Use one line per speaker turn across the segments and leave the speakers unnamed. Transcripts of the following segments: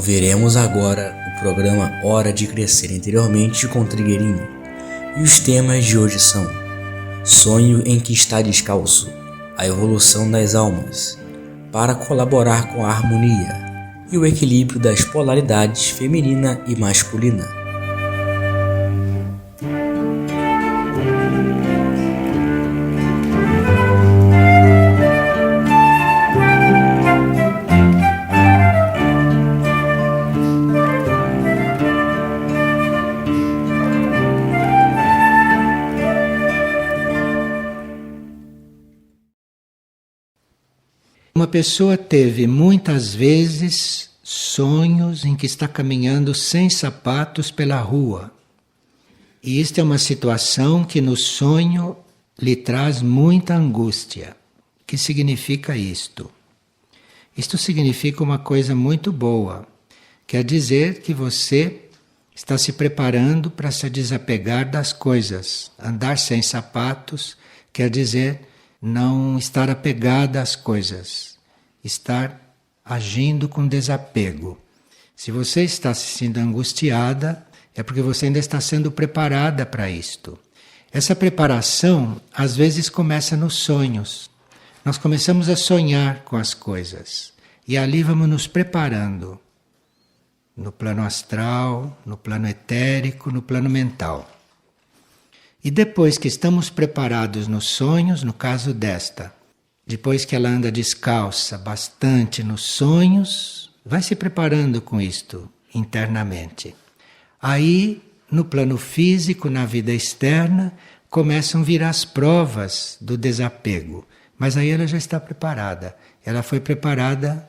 Ouviremos agora o programa Hora de Crescer Interiormente com Trigueirinho. E os temas de hoje são: sonho em que está descalço, a evolução das almas, para colaborar com a harmonia e o equilíbrio das polaridades feminina e masculina.
Uma pessoa teve muitas vezes sonhos em que está caminhando sem sapatos pela rua. E isto é uma situação que no sonho lhe traz muita angústia. O que significa isto? Isto significa uma coisa muito boa. Quer dizer que você está se preparando para se desapegar das coisas. Andar sem sapatos quer dizer não estar apegada às coisas, estar agindo com desapego. Se você está se sentindo angustiada, é porque você ainda está sendo preparada para isto. Essa preparação, às vezes, começa nos sonhos. Nós começamos a sonhar com as coisas e ali vamos nos preparando no plano astral, no plano etérico, no plano mental. E depois que estamos preparados nos sonhos, no caso desta, depois que ela anda descalça bastante nos sonhos, vai se preparando com isto internamente. Aí, no plano físico, na vida externa, começam a vir as provas do desapego. Mas aí ela já está preparada. Ela foi preparada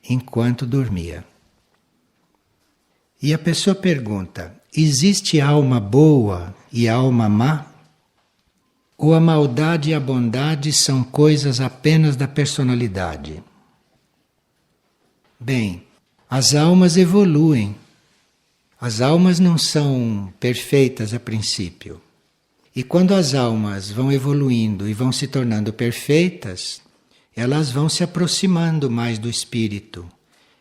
enquanto dormia. E a pessoa pergunta: existe alma boa e alma má? Ou a maldade e a bondade são coisas apenas da personalidade? Bem, as almas evoluem. As almas não são perfeitas a princípio. E quando as almas vão evoluindo e vão se tornando perfeitas, elas vão se aproximando mais do espírito.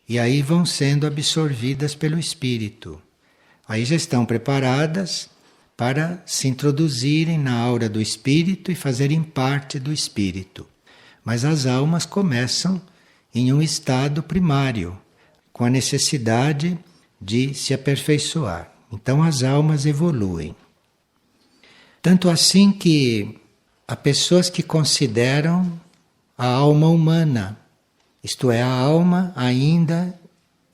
E aí vão sendo absorvidas pelo espírito. Aí já estão preparadas para se introduzirem na aura do espírito e fazerem parte do espírito. Mas as almas começam em um estado primário, com a necessidade de se aperfeiçoar. Então as almas evoluem. Tanto assim que há pessoas que consideram a alma humana, isto é, a alma ainda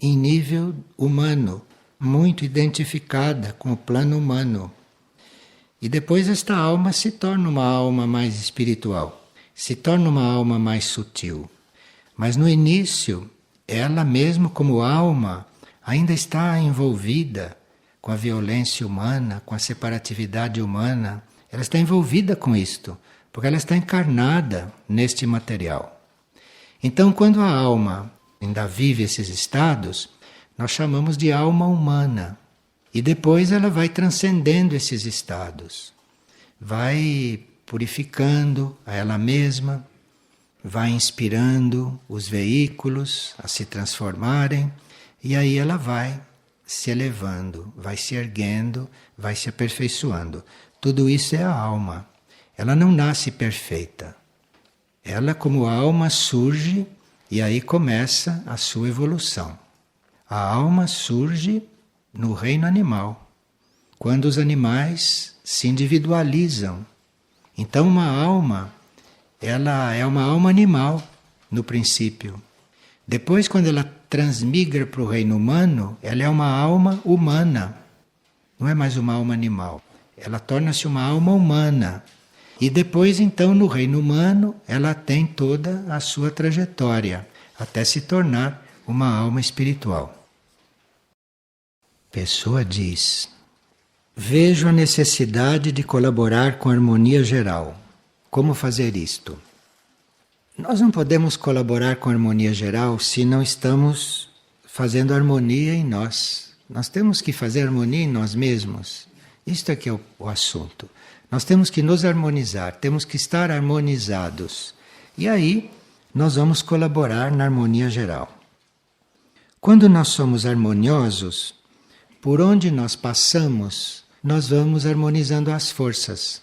em nível humano, muito identificada com o plano humano. E depois esta alma se torna uma alma mais espiritual, se torna uma alma mais sutil. Mas no início, ela mesmo como alma ainda está envolvida com a violência humana, com a separatividade humana. Ela está envolvida com isto, porque ela está encarnada neste material. Então, quando a alma ainda vive esses estados, nós chamamos de alma humana. E depois ela vai transcendendo esses estados, vai purificando a ela mesma, vai inspirando os veículos a se transformarem, e aí ela vai se elevando, vai se erguendo, vai se aperfeiçoando. Tudo isso é a alma. Ela não nasce perfeita. Ela, como alma, surge e aí começa a sua evolução. A alma surge no reino animal, quando os animais se individualizam. Então uma alma, ela é uma alma animal no princípio. Depois, quando ela transmigra para o reino humano, ela é uma alma humana. Não é mais uma alma animal. Ela torna-se uma alma humana. E depois, então, no reino humano, ela tem toda a sua trajetória, até se tornar uma alma espiritual. Pessoa diz: vejo a necessidade de colaborar com a harmonia geral. Como fazer isto? Nós não podemos colaborar com a harmonia geral se não estamos fazendo harmonia em nós. Nós temos que fazer harmonia em nós mesmos. Isto é que é o assunto. Nós temos que nos harmonizar, temos que estar harmonizados. E aí nós vamos colaborar na harmonia geral. Quando nós somos harmoniosos, por onde nós passamos, nós vamos harmonizando as forças.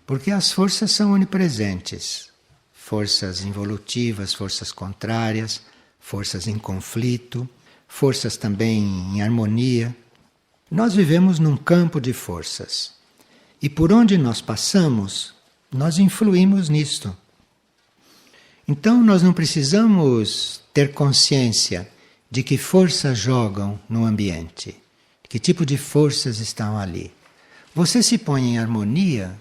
Porque as forças são onipresentes. Forças involutivas, forças contrárias, forças em conflito, forças também em harmonia. Nós vivemos num campo de forças. E por onde nós passamos, nós influímos nisto. Então nós não precisamos ter consciência de que forças jogam no ambiente, que tipo de forças estão ali. Você se põe em harmonia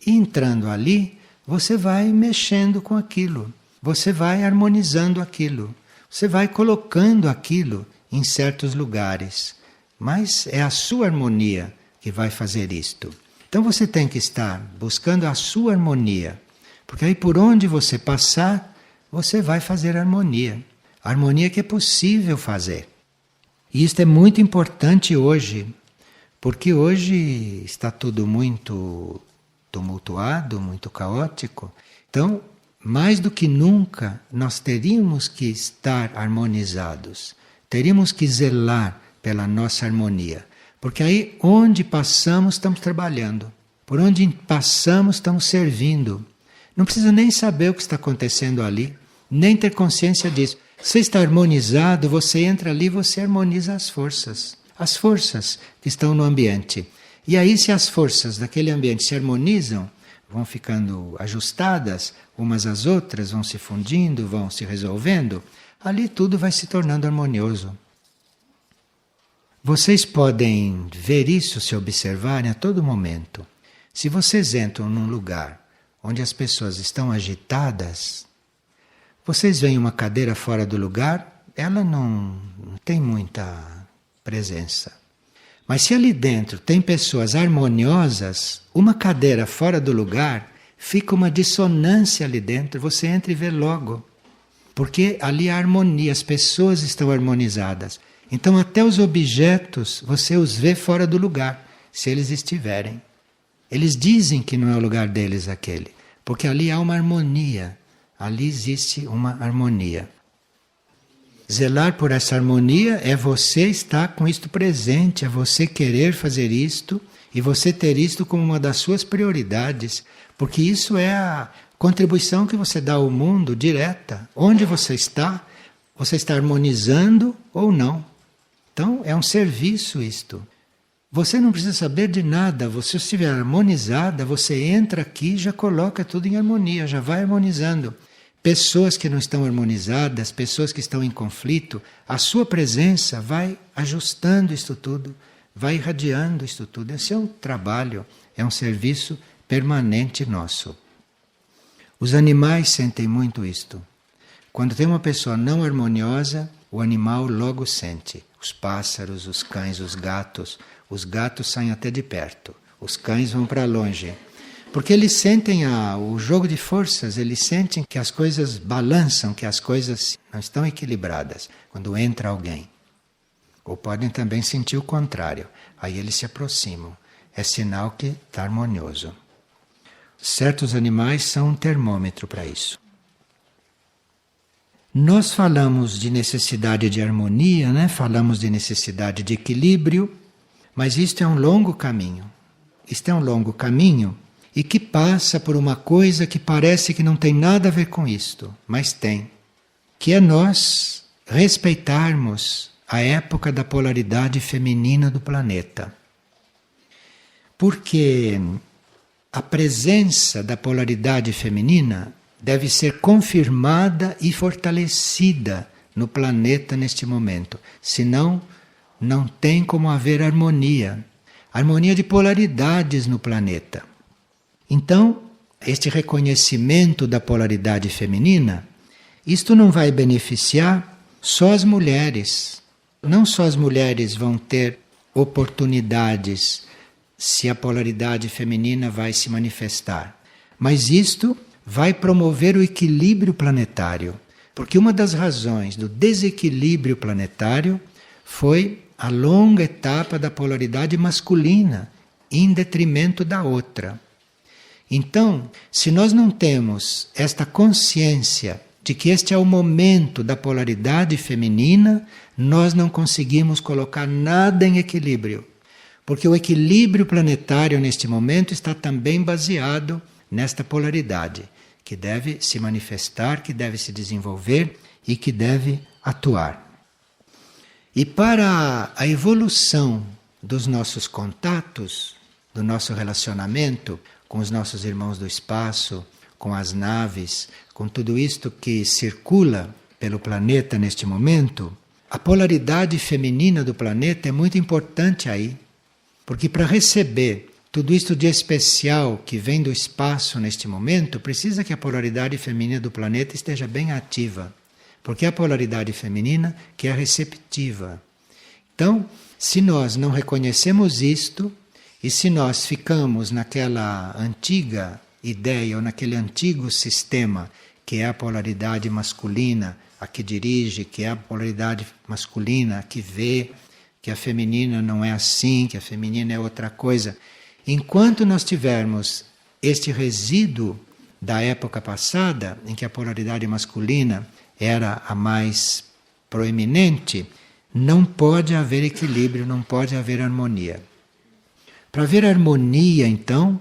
e entrando ali, você vai mexendo com aquilo, você vai harmonizando aquilo, você vai colocando aquilo em certos lugares. Mas é a sua harmonia que vai fazer isto. Então você tem que estar buscando a sua harmonia, porque aí por onde você passar, você vai fazer harmonia. A harmonia que é possível fazer. E isto é muito importante hoje, porque hoje está tudo muito tumultuado, muito caótico. Então, mais do que nunca, nós teríamos que estar harmonizados. Teríamos que zelar pela nossa harmonia. Porque aí, onde passamos, estamos trabalhando. Por onde passamos, estamos servindo. Não precisa nem saber o que está acontecendo ali, nem ter consciência disso. Você está harmonizado, você entra ali, você harmoniza as forças que estão no ambiente. E aí, se as forças daquele ambiente se harmonizam, vão ficando ajustadas umas às outras, vão se fundindo, vão se resolvendo, ali tudo vai se tornando harmonioso. Vocês podem ver isso se observarem a todo momento. Se vocês entram num lugar onde as pessoas estão agitadas, vocês veem uma cadeira fora do lugar, ela não tem muita presença. Mas se ali dentro tem pessoas harmoniosas, uma cadeira fora do lugar, fica uma dissonância ali dentro, você entra e vê logo. Porque ali há harmonia, as pessoas estão harmonizadas. Então até os objetos, você os vê fora do lugar, se eles estiverem. Eles dizem que não é o lugar deles aquele, porque ali há uma harmonia. Ali existe uma harmonia. Zelar por essa harmonia é você estar com isto presente, é você querer fazer isto e você ter isto como uma das suas prioridades, porque isso é a contribuição que você dá ao mundo direta. Onde você está harmonizando ou não. Então é um serviço isto. Você não precisa saber de nada, você se estiver harmonizada, você entra aqui e já coloca tudo em harmonia, já vai harmonizando. Pessoas que não estão harmonizadas, pessoas que estão em conflito, a sua presença vai ajustando isto tudo, vai irradiando isto tudo. Esse é um trabalho, é um serviço permanente nosso. Os animais sentem muito isto. Quando tem uma pessoa não harmoniosa, o animal logo sente. Os pássaros, os cães, os gatos saem até de perto, os cães vão para longe. Porque eles sentem o jogo de forças, eles sentem que as coisas balançam, que as coisas não estão equilibradas quando entra alguém. Ou podem também sentir o contrário, aí eles se aproximam. É sinal que está harmonioso. Certos animais são um termômetro para isso. Nós falamos de necessidade de harmonia, né? Falamos de necessidade de equilíbrio, mas isto é um longo caminho. Isto é um longo caminho e que passa por uma coisa que parece que não tem nada a ver com isto, mas tem. Que é nós respeitarmos a época da polaridade feminina do planeta. Porque a presença da polaridade feminina deve ser confirmada e fortalecida no planeta neste momento. Senão, não tem como haver harmonia. Harmonia de polaridades no planeta. Então, este reconhecimento da polaridade feminina, isto não vai beneficiar só as mulheres. Não só as mulheres vão ter oportunidades se a polaridade feminina vai se manifestar, mas isto vai promover o equilíbrio planetário, porque uma das razões do desequilíbrio planetário foi a longa etapa da polaridade masculina, em detrimento da outra. Então, se nós não temos esta consciência de que este é o momento da polaridade feminina, nós não conseguimos colocar nada em equilíbrio. Porque o equilíbrio planetário neste momento está também baseado nesta polaridade, que deve se manifestar, que deve se desenvolver e que deve atuar. E para a evolução dos nossos contatos, do nosso relacionamento com os nossos irmãos do espaço, com as naves, com tudo isto que circula pelo planeta neste momento, a polaridade feminina do planeta é muito importante aí. Porque para receber tudo isto de especial que vem do espaço neste momento, precisa que a polaridade feminina do planeta esteja bem ativa. Porque é a polaridade feminina que é receptiva. Então, se nós não reconhecemos isto, e se nós ficamos naquela antiga ideia ou naquele antigo sistema que é a polaridade masculina, a que dirige, que é a polaridade masculina, a que vê, que a feminina não é assim, que a feminina é outra coisa. Enquanto nós tivermos este resíduo da época passada, em que a polaridade masculina era a mais proeminente, não pode haver equilíbrio, não pode haver harmonia. Para haver harmonia, então,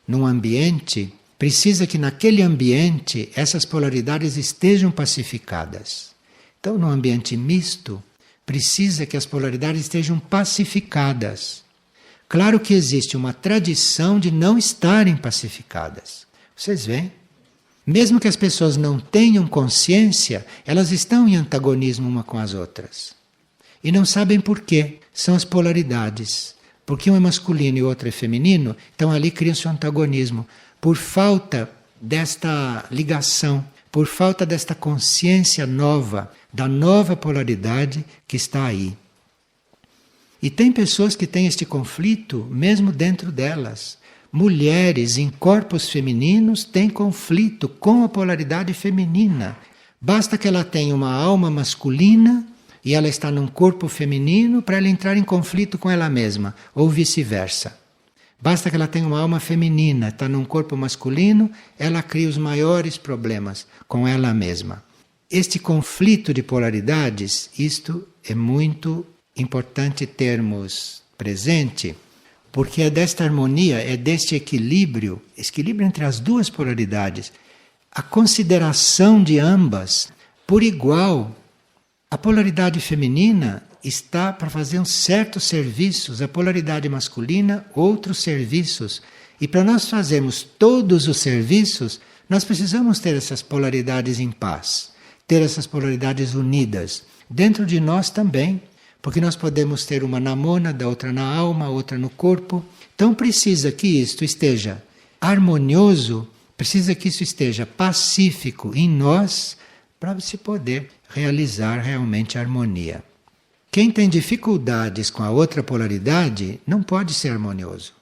num ambiente, precisa que naquele ambiente essas polaridades estejam pacificadas. Então, num ambiente misto, precisa que as polaridades estejam pacificadas. Claro que existe uma tradição de não estarem pacificadas. Vocês veem? Mesmo que as pessoas não tenham consciência, elas estão em antagonismo uma com as outras. E não sabem por quê. São as polaridades. Porque um é masculino e o outro é feminino, então ali cria-se um antagonismo. Por falta desta ligação, por falta desta consciência nova, da nova polaridade que está aí. E tem pessoas que têm este conflito mesmo dentro delas. Mulheres em corpos femininos têm conflito com a polaridade feminina. Basta que ela tenha uma alma masculina e ela está num corpo feminino para ela entrar em conflito com ela mesma, ou vice-versa. Basta que ela tenha uma alma feminina, está num corpo masculino, ela cria os maiores problemas com ela mesma. Este conflito de polaridades, isto é muito importante termos presente, porque é desta harmonia, é deste equilíbrio entre as duas polaridades, a consideração de ambas por igual. A polaridade feminina está para fazer uns certos serviços, a polaridade masculina, outros serviços. E para nós fazermos todos os serviços, nós precisamos ter essas polaridades em paz, ter essas polaridades unidas. Dentro de nós também, porque nós podemos ter uma na mônada, outra na alma, outra no corpo. Então precisa que isto esteja harmonioso, precisa que isso esteja pacífico em nós, para se poder realizar realmente a harmonia. Quem tem dificuldades com a outra polaridade não pode ser harmonioso.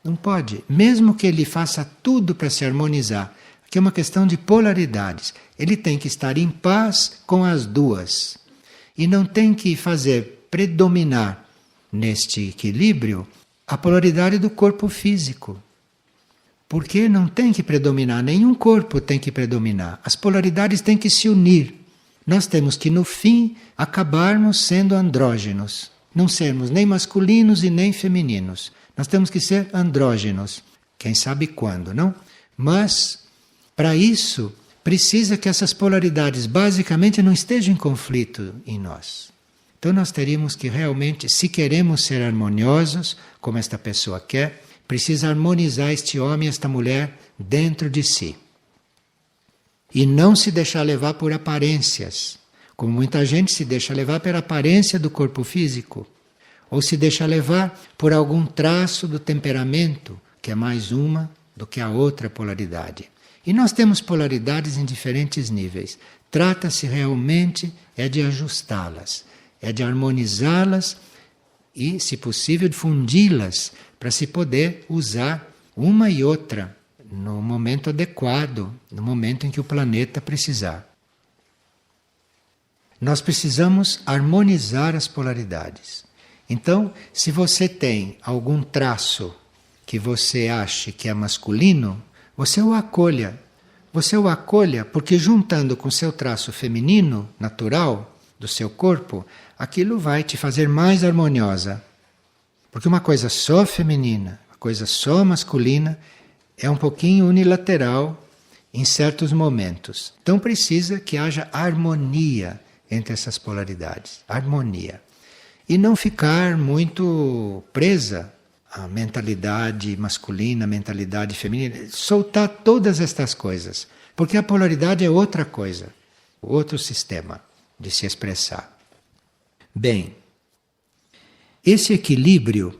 Não pode. Mesmo que ele faça tudo para se harmonizar. Aqui é uma questão de polaridades. Ele tem que estar em paz com as duas. E não tem que fazer predominar neste equilíbrio a polaridade do corpo físico. Porque não tem que predominar, nenhum corpo tem que predominar. As polaridades têm que se unir. Nós temos que, no fim, acabarmos sendo andrógenos. Não sermos nem masculinos e nem femininos. Nós temos que ser andrógenos. Quem sabe quando, não? Mas, para isso, precisa que essas polaridades basicamente não estejam em conflito em nós. Então nós teríamos que realmente, se queremos ser harmoniosos, como esta pessoa quer, precisa harmonizar este homem e esta mulher dentro de si. E não se deixar levar por aparências, como muita gente se deixa levar pela aparência do corpo físico, ou se deixa levar por algum traço do temperamento, que é mais uma do que a outra polaridade. E nós temos polaridades em diferentes níveis. Trata-se realmente de ajustá-las, de harmonizá-las e, se possível, de fundi-las para se poder usar uma e outra no momento adequado, no momento em que o planeta precisar. Nós precisamos harmonizar as polaridades. Então, se você tem algum traço que você ache que é masculino, você o acolha, você o acolha, porque juntando com o seu traço feminino, natural, do seu corpo, aquilo vai te fazer mais harmoniosa. Porque uma coisa só feminina, uma coisa só masculina, é um pouquinho unilateral em certos momentos. Então precisa que haja harmonia entre essas polaridades. Harmonia. E não ficar muito presa à mentalidade masculina, à mentalidade feminina. Soltar todas estas coisas. Porque a polaridade é outra coisa. Outro sistema de se expressar. Bem, esse equilíbrio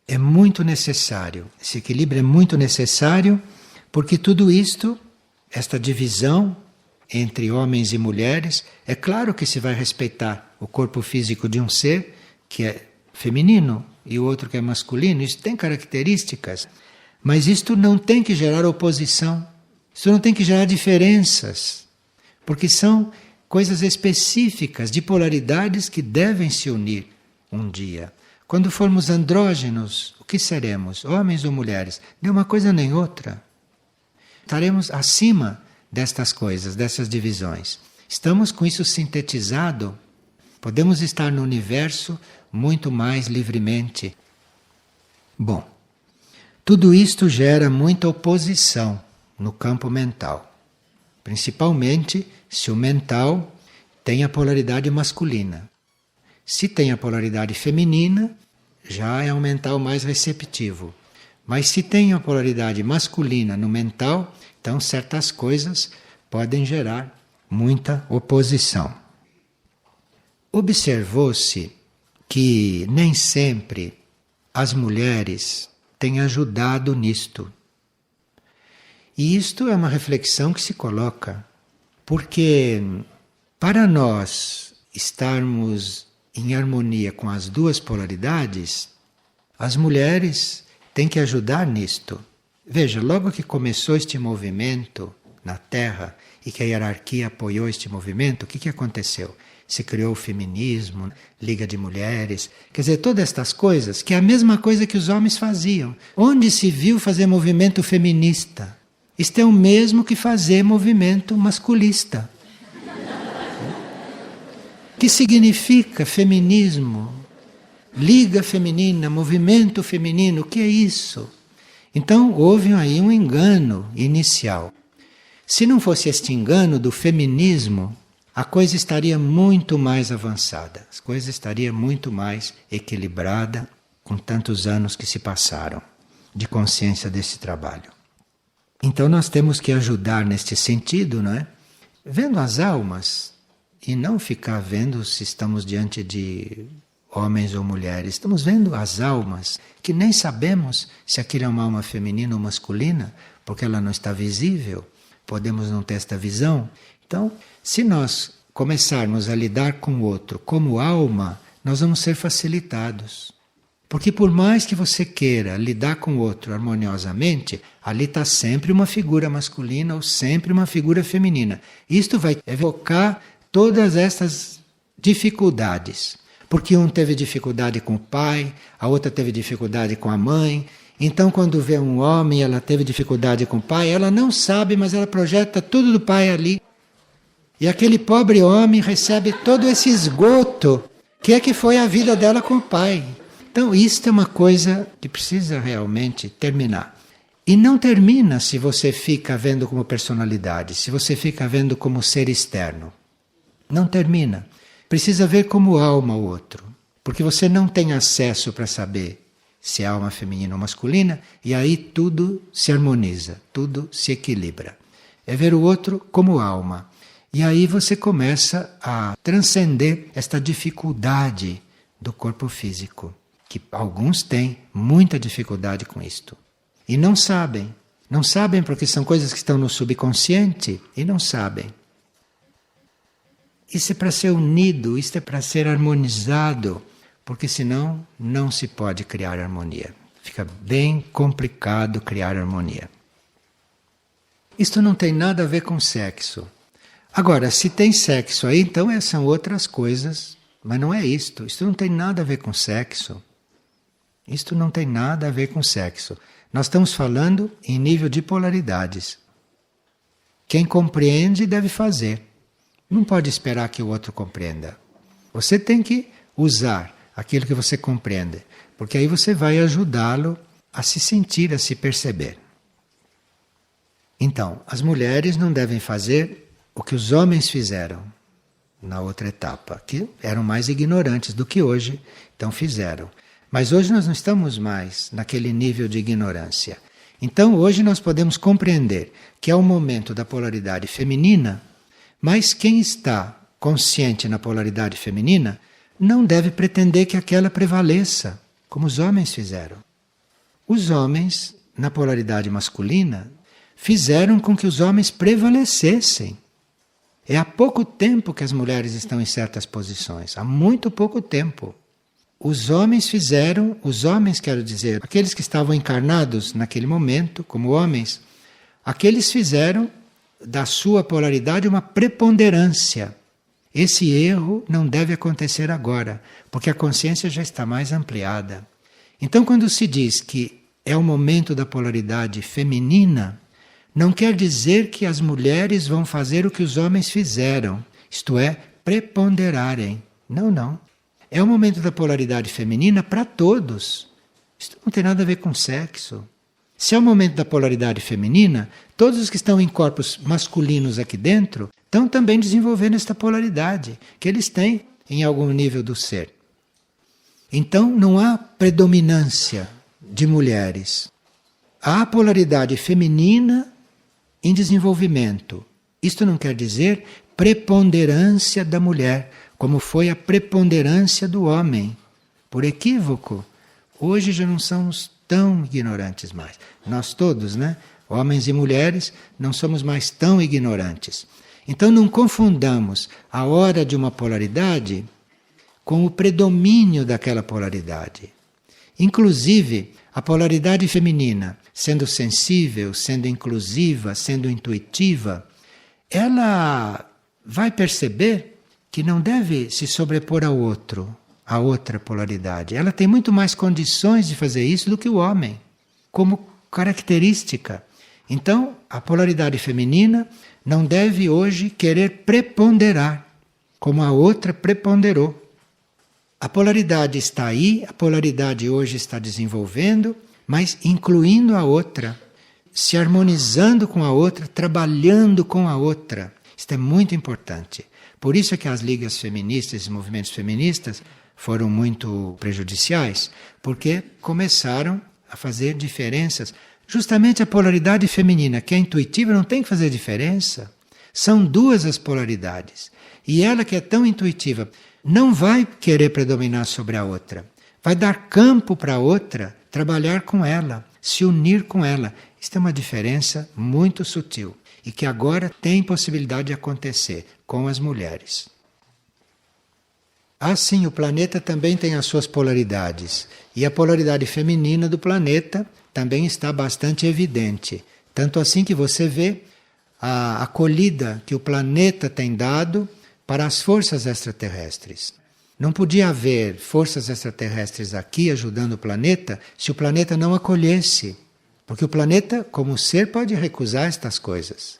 é muito necessário. Esse equilíbrio é muito necessário porque tudo isto, esta divisão entre homens e mulheres, é claro que se vai respeitar o corpo físico de um ser que é feminino e o outro que é masculino. Isso tem características, mas isto não tem que gerar oposição. Isso não tem que gerar diferenças, porque são coisas específicas de polaridades que devem se unir um dia. Quando formos andrógenos, o que seremos? Homens ou mulheres? Nem uma coisa nem outra. Estaremos acima destas coisas, dessas divisões. Estamos com isso sintetizado. Podemos estar no universo muito mais livremente. Bom, tudo isto gera muita oposição no campo mental. Principalmente se o mental tem a polaridade masculina. Se tem a polaridade feminina, já é um mental mais receptivo. Mas se tem a polaridade masculina no mental, então certas coisas podem gerar muita oposição. Observou-se que nem sempre as mulheres têm ajudado nisto. E isto é uma reflexão que se coloca, porque para nós estarmos em harmonia com as duas polaridades, as mulheres têm que ajudar nisto. Veja, logo que começou este movimento na Terra e que a hierarquia apoiou este movimento, o que aconteceu? Se criou o feminismo, Liga de Mulheres, quer dizer, todas estas coisas, que é a mesma coisa que os homens faziam. Onde se viu fazer movimento feminista? Isto é o mesmo que fazer movimento masculista. O que significa feminismo? Liga feminina, movimento feminino, o que é isso? Então houve aí um engano inicial. Se não fosse este engano do feminismo, a coisa estaria muito mais avançada, a coisa estaria muito mais equilibrada com tantos anos que se passaram de consciência desse trabalho. Então nós temos que ajudar neste sentido, não é? Vendo as almas e não ficar vendo se estamos diante de homens ou mulheres. Estamos vendo as almas que nem sabemos se aquilo é uma alma feminina ou masculina, porque ela não está visível, podemos não ter esta visão. Então, se nós começarmos a lidar com o outro como alma, nós vamos ser facilitados. Porque por mais que você queira lidar com o outro harmoniosamente, ali está sempre uma figura masculina ou sempre uma figura feminina. Isto vai evocar todas essas dificuldades. Porque um teve dificuldade com o pai, a outra teve dificuldade com a mãe. Então quando vê um homem, ela teve dificuldade com o pai, ela não sabe, mas ela projeta tudo do pai ali. E aquele pobre homem recebe todo esse esgoto, que foi a vida dela com o pai. Então isto é uma coisa que precisa realmente terminar. E não termina se você fica vendo como personalidade, se você fica vendo como ser externo. Não termina. Precisa ver como alma o outro. Porque você não tem acesso para saber se é alma feminina ou masculina, e aí tudo se harmoniza, tudo se equilibra. É ver o outro como alma. E aí você começa a transcender esta dificuldade do corpo físico. Que alguns têm muita dificuldade com isto. E não sabem. Não sabem porque são coisas que estão no subconsciente e não sabem. Isso é para ser unido, isso é para ser harmonizado, porque senão não se pode criar harmonia. Fica bem complicado criar harmonia. Isto não tem nada a ver com sexo. Agora, se tem sexo aí, então são outras coisas, mas não é isto. Isto não tem nada a ver com sexo. Isto não tem nada a ver com sexo. Nós estamos falando em nível de polaridades. Quem compreende deve fazer. Não pode esperar que o outro compreenda. Você tem que usar aquilo que você compreende, porque aí você vai ajudá-lo a se sentir, a se perceber. Então, as mulheres não devem fazer o que os homens fizeram na outra etapa, que eram mais ignorantes do que hoje, então fizeram. Mas hoje nós não estamos mais naquele nível de ignorância. Então hoje nós podemos compreender que é o momento da polaridade feminina, mas quem está consciente na polaridade feminina não deve pretender que aquela prevaleça, como os homens fizeram. Os homens, na polaridade masculina, fizeram com que os homens prevalecessem. É há pouco tempo que as mulheres estão em certas posições, há muito pouco tempo. Os homens fizeram, os homens quero dizer, aqueles que estavam encarnados naquele momento, como homens, aqueles fizeram da sua polaridade uma preponderância. Esse erro não deve acontecer agora, porque a consciência já está mais ampliada. Então, quando se diz que é o momento da polaridade feminina, não quer dizer que as mulheres vão fazer o que os homens fizeram, isto é, preponderarem. Não, não. É o momento da polaridade feminina para todos. Isso não tem nada a ver com sexo. Se é o momento da polaridade feminina, todos os que estão em corpos masculinos aqui dentro estão também desenvolvendo esta polaridade que eles têm em algum nível do ser. Então não há predominância de mulheres. Há polaridade feminina em desenvolvimento. Isto não quer dizer preponderância da mulher, como foi a preponderância do homem. Por equívoco, hoje já não somos tão ignorantes mais. Nós todos, né? Homens e mulheres, não somos mais tão ignorantes. Então não confundamos a hora de uma polaridade com o predomínio daquela polaridade. Inclusive, a polaridade feminina, sendo sensível, sendo inclusiva, sendo intuitiva, ela vai perceber que não deve se sobrepor ao outro, à outra polaridade. Ela tem muito mais condições de fazer isso do que o homem, como característica. Então, a polaridade feminina não deve hoje querer preponderar, como a outra preponderou. A polaridade está aí, a polaridade hoje está desenvolvendo, mas incluindo a outra, se harmonizando com a outra, trabalhando com a outra. Isto é muito importante. Por isso é que as ligas feministas e movimentos feministas foram muito prejudiciais, porque começaram a fazer diferenças. Justamente a polaridade feminina, que é intuitiva, não tem que fazer diferença. São duas as polaridades. E ela, que é tão intuitiva, não vai querer predominar sobre a outra. Vai dar campo para a outra, trabalhar com ela, se unir com ela. Isto é uma diferença muito sutil e que agora tem possibilidade de acontecer com as mulheres. Assim, o planeta também tem as suas polaridades. E a polaridade feminina do planeta também está bastante evidente. Tanto assim que você vê a acolhida que o planeta tem dado para as forças extraterrestres. Não podia haver forças extraterrestres aqui ajudando o planeta se o planeta não acolhesse. Porque o planeta, como ser, pode recusar estas coisas.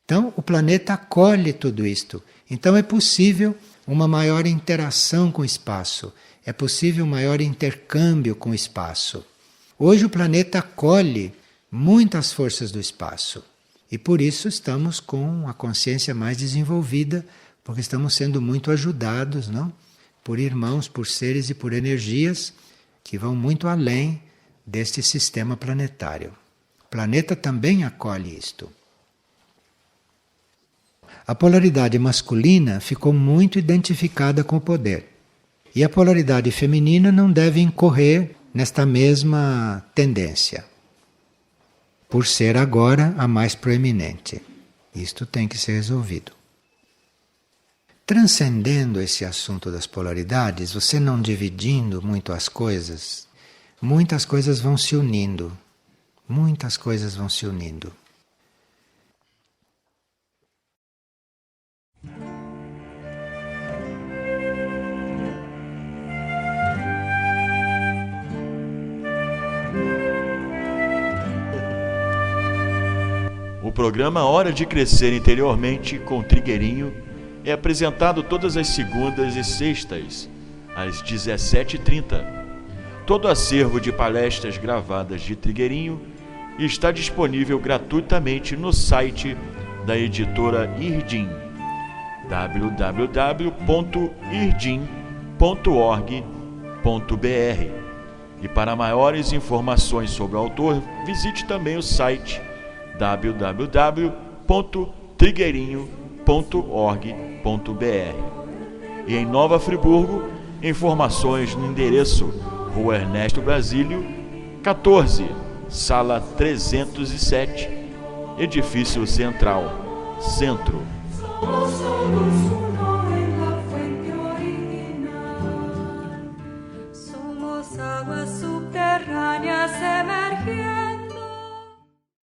Então, o planeta acolhe tudo isto. Então, é possível uma maior interação com o espaço. É possível um maior intercâmbio com o espaço. Hoje, o planeta acolhe muitas forças do espaço. E por isso estamos com a consciência mais desenvolvida, porque estamos sendo muito ajudados, não? Por irmãos, por seres e por energias que vão muito além deste sistema planetário. O planeta também acolhe isto. A polaridade masculina ficou muito identificada com o poder. E a polaridade feminina não deve incorrer nesta mesma tendência, por ser agora a mais proeminente. Isto tem que ser resolvido. Transcendendo esse assunto das polaridades, você não dividindo muito as coisas, muitas coisas vão se unindo. Muitas coisas vão se unindo.
O programa Hora de Crescer Interiormente com Trigueirinho é apresentado todas as segundas e sextas, às 17h30. Todo acervo de palestras gravadas de Trigueirinho está disponível gratuitamente no site da editora Irdim, www.irdim.org.br. E para maiores informações sobre o autor, visite também o site www.trigueirinho.org.br. E em Nova Friburgo, informações no endereço Rua Ernesto Brasílio, 14, Sala 307, Edifício Central, Centro.
Somos aguas subterráneas emergiendo.